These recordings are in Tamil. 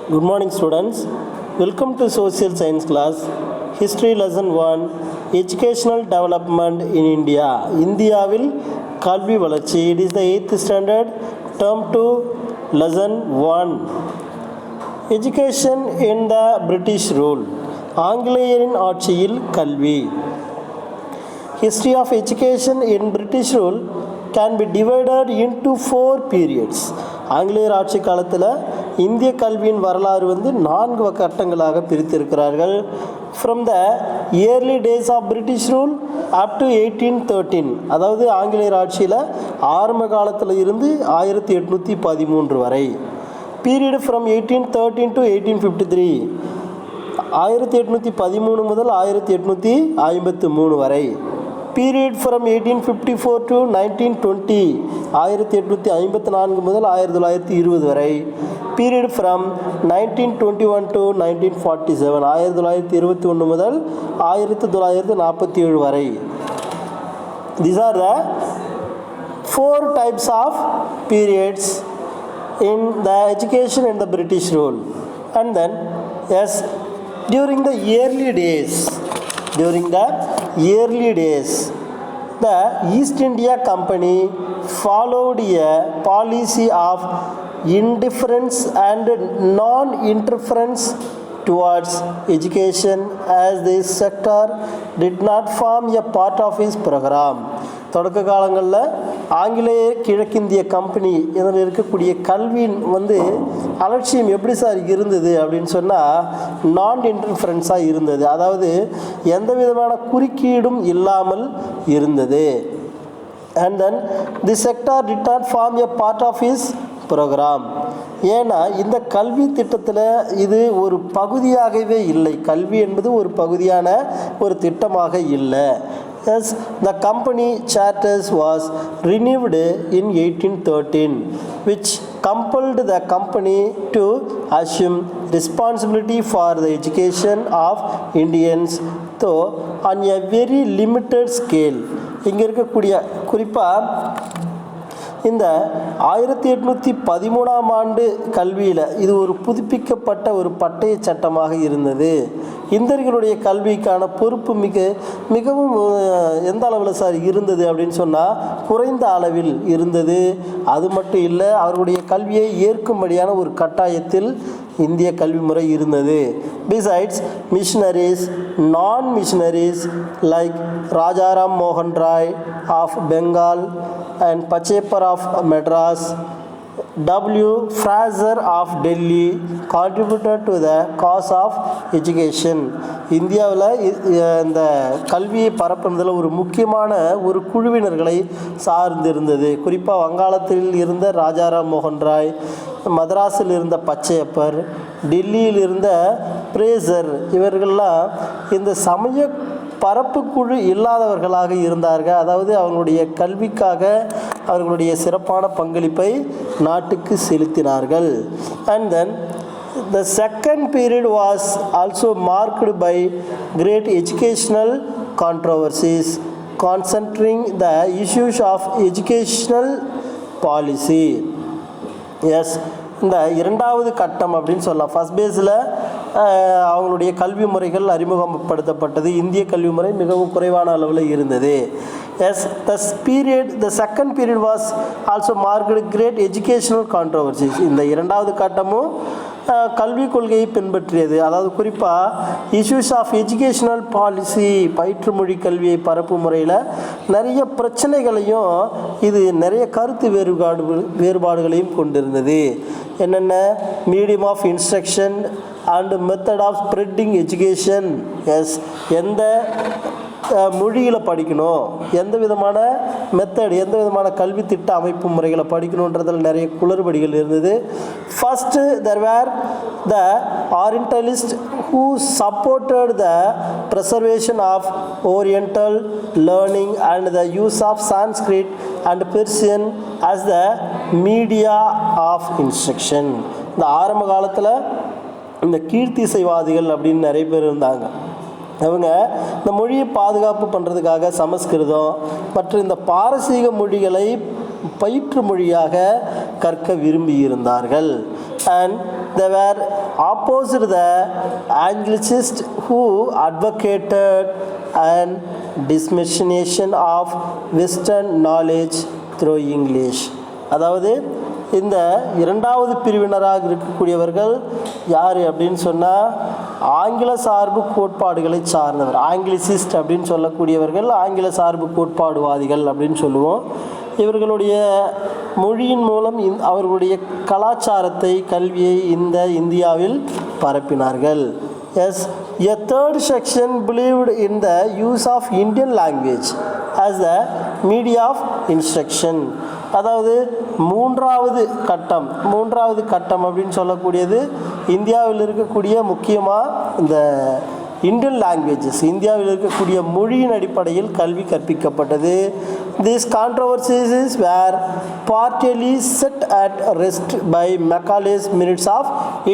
Good morning students. Welcome to social science class. History lesson 1 Educational development in India. இந்தியாவில் கல்வி வளர்ச்சி. It is the 8th standard term 2 lesson 1. Education in the British rule. ஆங்கிலேயரின் ஆட்சியில் கல்வி. History of education in British rule can be divided into 4 periods. ஆங்கிலேயர் ஆட்சி காலத்தில் இந்திய கல்வியின் வரலாறு 4 கட்டங்களாக பிரித்திருக்கிறார்கள். From the early days of British rule up to 1813, அதாவது ஆங்கிலேயர் ஆட்சியில் ஆரம்ப காலத்தில் இருந்து 1813 வரை. Period from 1813 to 1853, 1813 முதல் 1853 வரை. Period from 1854 to 1920, 1854 முதல் 1920 வரை. Period from 1921 to 1947, 1921 முதல் 1947 வரை. These are the 4 types of periods in the education in the British rule. And then, yes, during the early days, the East India Company followed a policy of indifference and non-interference towards education, as this sector did not form a part of his program. தொடக்க காலங்களில் ஆங்கிலேய கிழக்கிந்திய கம்பெனி இதில் இருக்கக்கூடிய கல்வியின் அலட்சியம் எப்படி சார் இருந்தது அப்படின்னு சொன்னால், நான் இன்டர்ஃபரன்ஸாக இருந்தது. அதாவது எந்த விதமான குறுக்கீடும் இல்லாமல் இருந்தது. And then the sector did not form a part of his programme. ஏன்னா இந்த கல்வி திட்டத்தில் இது ஒரு பகுதியாகவே இல்லை. கல்வி என்பது ஒரு பகுதியான ஒரு திட்டமாக இல்லை. Yes, the company charters was renewed in 1813, which compelled the company to assume responsibility for the education of Indians, though on a very limited scale. இங்கே இருக்கக்கூடிய குறிப்பாக இந்த 1813 ஆண்டு கல்வியில் இது ஒரு புதுப்பிக்கப்பட்ட ஒரு பட்டய சட்டமாக இருந்தது. இந்தியர்களுடைய கல்விக்கான பொறுப்பு மிகவும் எந்த அளவில் சார் இருந்தது அப்படின்னு சொன்னால், குறைந்த அளவில் இருந்தது. அது மட்டும் இல்லை, அவர்களுடைய கல்வியை ஏற்கும்படியான ஒரு கட்டாயத்தில் இந்திய கல்வி முறை இருந்தது. Besides missionaries, non missionaries like Rajaram மோகன் Roy of Bengal and Pachepar of Madras, W. Fraser of Delhi contributed to the cause of education. இந்தியாவில் இந்த கல்வியை பரப்புவதில் ஒரு முக்கியமான ஒரு குழுவினர்களை சார்ந்திருந்தது. குறிப்பாக வங்காளத்தில் இருந்த ராஜாராம் மோகன் ராய், மதராஸில் இருந்த பச்சையப்பர், டெல்லியில் இருந்த பிரேசர், இவர்கள்லாம் இந்த சமய பரப்பு குழு இல்லாதவர்களாக இருந்தார்கள். அதாவது அவர்களுடைய கல்விக்காக அவர்களுடைய சிறப்பான பங்களிப்பை நாட்டுக்கு செலுத்தினார்கள். And then the second period was also marked by great educational controversies concerning the issues of educational policy. Yes, இந்த இரண்டாவது கட்டம் அப்படின்னு சொல்லலாம். ஃபர்ஸ்ட் பேஸில் அவங்களுடைய கல்வி முறைகள் அறிமுகப்படுத்தப்பட்டது. இந்திய கல்வி முறை மிகவும் குறைவான அளவில் இருந்தது. Yes, the second period was also marked great educational controversies. இந்த இரண்டாவது கட்டமும் கல்விக் கொள்கையை பின்பற்றியது. அதாவது குறிப்பாக இஷ்யூஸ் ஆஃப் எஜுகேஷனல் பாலிசி, பயிற்று மொழி கல்வியை பரப்பு முறையில் நிறைய பிரச்சனைகளையும் இது நிறைய கருத்து வேறுபாடுகளையும் கொண்டிருந்தது. என்னென்ன? Medium of instruction and method of spreading education. Yes, எந்த மொழியில் படிக்கணும், எந்த விதமான மெத்தட், எந்த விதமான கல்வி திட்ட அமைப்பு முறைகளை படிக்கணுன்றதில் நிறைய குளறுபடிகள் இருந்தது. First there were the Orientalists who supported the preservation of Oriental learning and the use of Sanskrit and Persian as the media of instruction. இந்த ஆரம்ப காலத்தில் இந்த கீர்த்திசைவாதிகள் அப்படின்னு நிறைய பேர் இருந்தாங்க. அவங்க இந்த மொழியை பாதுகாப்பு பண்ணுறதுக்காக சமஸ்கிருதம் மற்றும் இந்த பாரசீக மொழிகளை பயிற்று மொழியாக கற்க விரும்பியிருந்தார்கள். and they were opposed the Anglicists who advocated an dissemination of Western knowledge through English. அதாவது இந்த இரண்டாவது பிரிவினராக இருக்கக்கூடியவர்கள் யார் அப்படின்னு சொன்னால் ஆங்கில சார்பு கோட்பாடுகளை சார்ந்தவர். ஆங்கிலிசிஸ்ட் அப்படின்னு சொல்லக்கூடியவர்கள் ஆங்கில சார்பு கோட்பாடுவாதிகள் அப்படின்னு சொல்லுவோம். இவர்களுடைய மொழியின் மூலம் அவர்களுடைய கலாச்சாரத்தை கல்வியை இந்தியாவில் பரப்பினார்கள். Yes, a third section believed in the use of Indian language as the media of instruction. அதாவது மூன்றாவது கட்டம் அப்படின்னு சொல்லக்கூடியது இந்தியாவில் இருக்கக்கூடிய முக்கியமாக இந்த இந்தியன் லாங்குவேஜஸ், இந்தியாவில் இருக்கக்கூடிய மொழியின் அடிப்படையில் கல்வி கற்பிக்கப்பட்டது. These controversies were partly set at rest by Macaulay's minutes of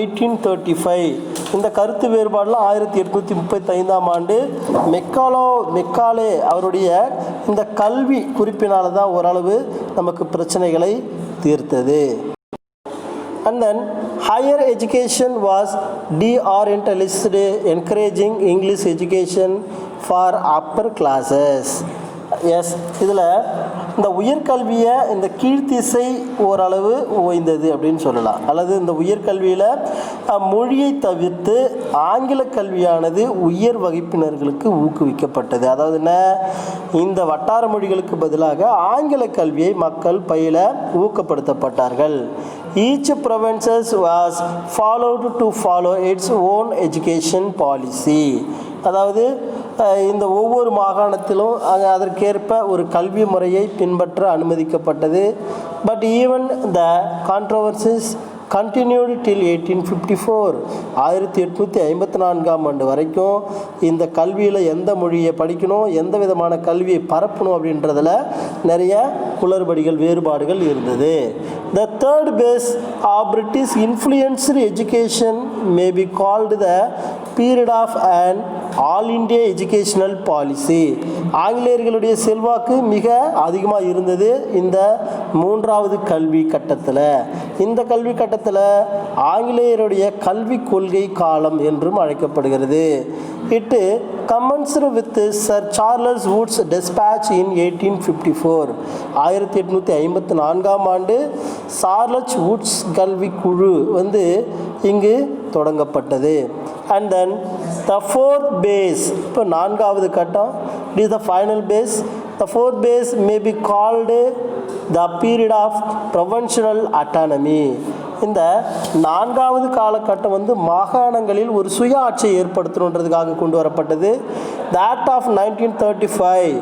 1835. இந்த கருத்து வேறுபாடுலாம் 1835 மெக்காலே அவருடைய இந்த கல்வி குறிப்பினால தான் ஓரளவு நமக்கு பிரச்சனைகளை தீர்த்தது. And then higher education was de-orientalized, encouraging English education for upper classes. Yes, இதில் இந்த உயர்கல்வியை இந்த கீழ்த்திசை ஓரளவு ஓய்ந்தது அப்படின்னு சொல்லலாம். அல்லது இந்த உயர்கல்வியில் மொழியை தவிர்த்து ஆங்கில கல்வியானது உயர் வகுப்பினர்களுக்கு ஊக்குவிக்கப்பட்டது. அதாவது என்ன, இந்த வட்டார மொழிகளுக்கு பதிலாக ஆங்கில கல்வியை மக்கள் பயில ஊக்கப்படுத்தப்பட்டார்கள். Each province was followed to follow its own education policy. அதாவது இந்த ஒவ்வொரு மாகாணத்திலும் அதற்கேற்ப ஒரு கல்வி முறையை பின்பற்ற அனுமதிக்கப்பட்டது. பட் ஈவன் த கான்ட்ரோவர்சிஸ் கண்டினியூடு டில் 1854. 1854 வரைக்கும் இந்த கல்வியில் எந்த மொழியை படிக்கணும், எந்த விதமான கல்வியை பரப்பணும் அப்படின்றதில் நிறைய குளறுபடிகள் வேறுபாடுகள் இருந்தது. The third base of British influenced education may be called the period of an all India educational policy. ஆங்கிலேயர்களுடைய செல்வாக்கு மிக அதிகமாக இருந்தது இந்த மூன்றாவது கல்வி கட்டத்தில். இந்த கல்வி கட்டத்தில் ஆங்கிலேயருடைய கல்வி கொள்கை காலம் என்றும் அழைக்கப்படுகிறது. It commenced with Sir Charles Wood's dispatch in 1854. 1854 Charles Woods கல்வி குழு இங்கு தொடங்கப்பட்டது. And then the fourth base, இப்போ நான்காவது கட்டம், it is the final base. The fourth base may be called the period of provincial autonomy. இந்த நான்காவது காலகட்டம் மாகாணங்களில் ஒரு சுய ஆட்சியை ஏற்படுத்தணுன்றதுக்காக கொண்டு வரப்பட்டது. The Act of 1935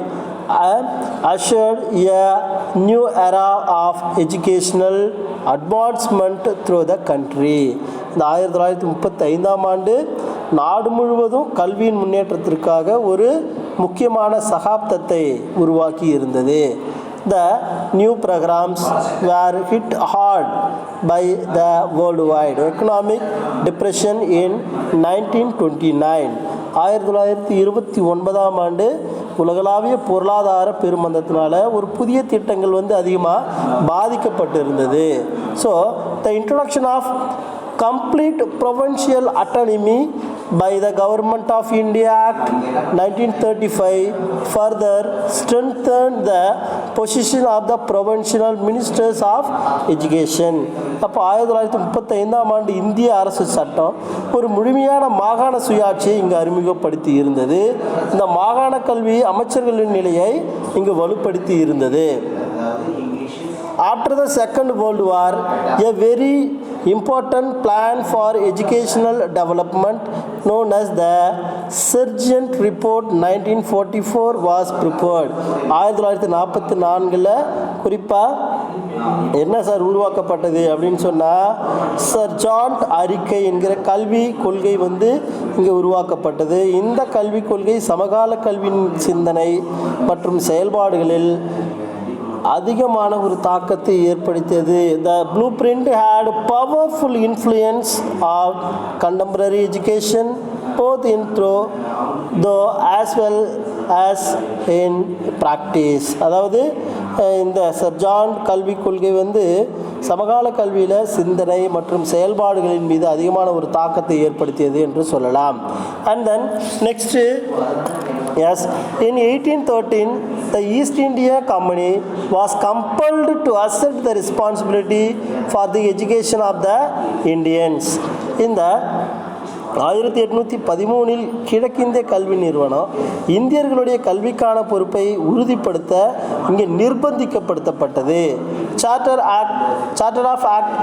ushered a new era of educational advancement through the country. இந்த 1935 நாடு முழுவதும் கல்வியின் முன்னேற்றத்திற்காக ஒரு முக்கியமான சகாப்தத்தை உருவாக்கி இருந்தது. The new programs were hit hard by the worldwide economic depression in 1929. 1929 உலகளாவிய பொருளாதார பெருமந்தத்தினால ஒரு புதிய திட்டங்கள் அதிகமாக பாதிக்கப்பட்டு இருந்தது. So the introduction of complete provincial autonomy by the Government of India Act 1935 further strengthened the position of the provincial ministers of education. அப்போ 1935 இந்திய அரசு சட்டம் ஒரு முழுமையான மாகாண சுயாட்சியை இங்கு அறிமுகப்படுத்தி இருந்தது. இந்த மாகாண கல்வி அமைச்சர்களின் நிலையை இங்கு வலுப்படுத்தி இருந்தது. After the Second World War, a very important plan for educational development known as the Sargent Report 1944 was prepared. 1944 குறிப்பாக என்ன சார் உருவாக்கப்பட்டது அப்படின்னு சொன்னால் சர்ஜாண்ட் அறிக்கை என்கிற கல்வி கொள்கை இங்கே உருவாக்கப்பட்டது. இந்த கல்வி கொள்கை சமகால கல்வியின் சிந்தனை மற்றும் செயல்பாடுகளில் அதிகமான ஒரு தாக்கத்தை ஏற்படுத்தியது. The blueprint had powerful influence of contemporary education both in through though as well as in practice. அதாவது இந்த சர் ஜான் கல்விக் கொள்கை வந்து சமகால கல்வியில் சிந்தனை மற்றும் செயல்பாடுகளின் மீது அதிகமான ஒரு தாக்கத்தை ஏற்படுத்தியது என்று சொல்லலாம். And then next, yes, in 1813 the East India Company was compelled to accept the responsibility for the education of the Indians. இந்த 1813 கிழக்கிந்திய கல்வி நிறுவனம் இந்தியர்களுடைய கல்விக்கான பொறுப்பை உறுதிப்படுத்த இங்கே நிர்பந்திக்கப்படுத்தப்பட்டது. Charter of act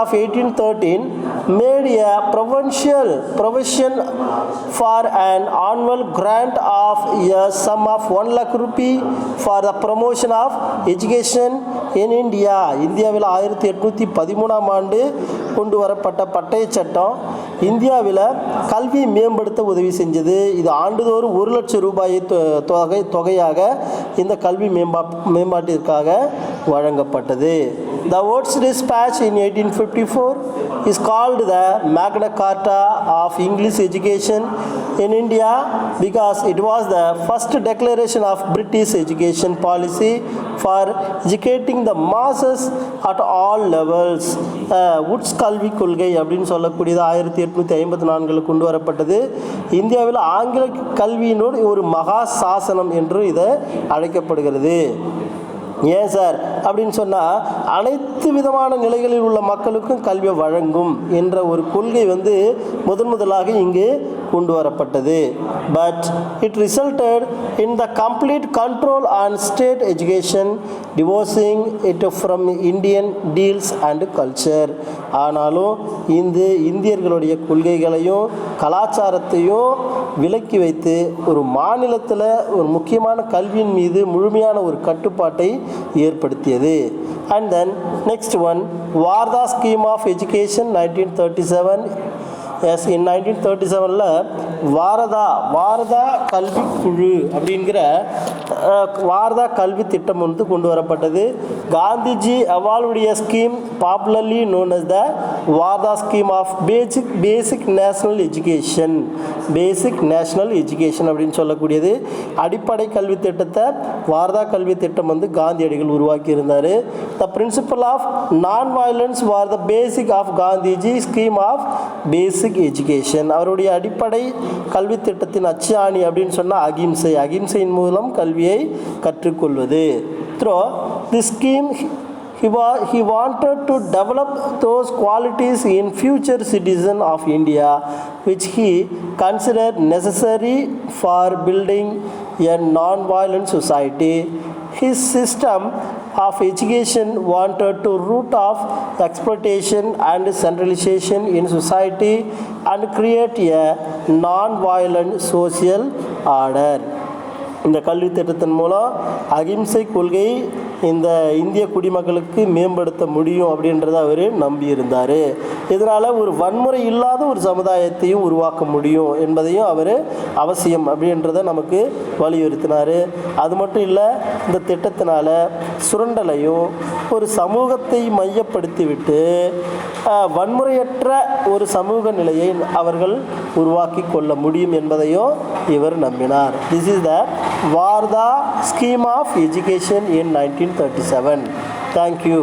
of 1813 made a provision for an annual grant of a sum of 1 lakh rupee for the promotion of education in India. இந்தியாவில் 1813 ஆண்டு கொண்டு வரப்பட்ட பட்டய சட்டம் இந்தியாவில் கல்வி மேம்படுத்த உதவி செஞ்சது. இது ஆண்டுதோறும் 1 லட்சம் ரூபாயை தொகையாக இந்த கல்வி மேம்பாட்டிற்காக வழங்கப்பட்டது. The Oates Dispatch in 1854 is called the Magna Carta of English education in India because it was the first declaration of British education policy for educating the masses at all levels. Woods கல்விக் கொள்கை அப்படின்னு சொல்லக்கூடியது 1854 கொண்டு வரப்பட்டது. இந்தியாவில் ஆங்கில கல்வியினோடு ஒரு மகா சாசனம் என்று இது அழைக்கப்படுகிறது. ஏன் சார் அப்படின்னு சொன்னால், அனைத்து விதமான நிலைகளில் உள்ள மக்களுக்கும் கல்வியை வழங்கும் என்ற ஒரு கொள்கை வந்து முதலாக இங்கு கொண்டு வரப்பட்டது. But it resulted in the complete control on state education, divorcing it from Indian ideals and culture. ஆனாலும் இந்தியர்களுடைய கொள்கைகளையும் கலாச்சாரத்தையும் விலக்கி வைத்து ஒரு மாநிலத்தில் ஒரு முக்கியமான கல்வியின் மீது முழுமையான ஒரு கட்டுப்பாட்டை ஏற்படுத்தியது. And then next one, Wardha scheme of education 1937. Yes, in 1937 Wardha கல்வி குழு அப்படிங்கிற வாரதா கல்வி திட்டம் வந்து கொண்டு வரப்பட்டது. காந்திஜி அவாளுடைய scheme popularly known as the Wardha scheme of basic national education அப்படின்னு சொல்லக்கூடியது. அடிப்படை கல்வி திட்டத்தை வாரதா கல்வி திட்டம் வந்து காந்தியடிகள் உருவாக்கி இருந்தார். The principle of non violence was the basic of Gandhiji scheme of basic education. அவருடைய அடிப்படை கல்வி திட்டத்தின் அச்சாணி அப்படின்னு சொன்னால் அகிம்சையின் மூலம் கல்வியை கற்றுக்கொள்வது. Through this scheme he wanted to develop those qualities in future citizens of India which he considered necessary for building a non-violent society. His system of education wanted to root off exploitation and centralization in society and create a non-violent social order. இந்த கல்வி திட்டத்தின் மூலம் அகிம்சை கொள்கை இந்த இந்திய குடிமக்களுக்கு மேம்படுத்த முடியும் அப்படின்றத அவர் நம்பியிருந்தார். இதனால் ஒரு வன்முறை இல்லாத ஒரு சமுதாயத்தையும் உருவாக்க முடியும் என்பதையும் அவர் அவசியம் அப்படின்றத நமக்கு வலியுறுத்தினார். அது மட்டும் இல்லை, இந்த திட்டத்தினால் சுரண்டலையும் ஒரு சமூகத்தை மையப்படுத்திவிட்டு வன்முறையற்ற ஒரு சமூக நிலையை அவர்கள் உருவாக்கி கொள்ள முடியும் என்பதையும் இவர் நம்பினார். This is the Wardha scheme of education in 1937. Thank you.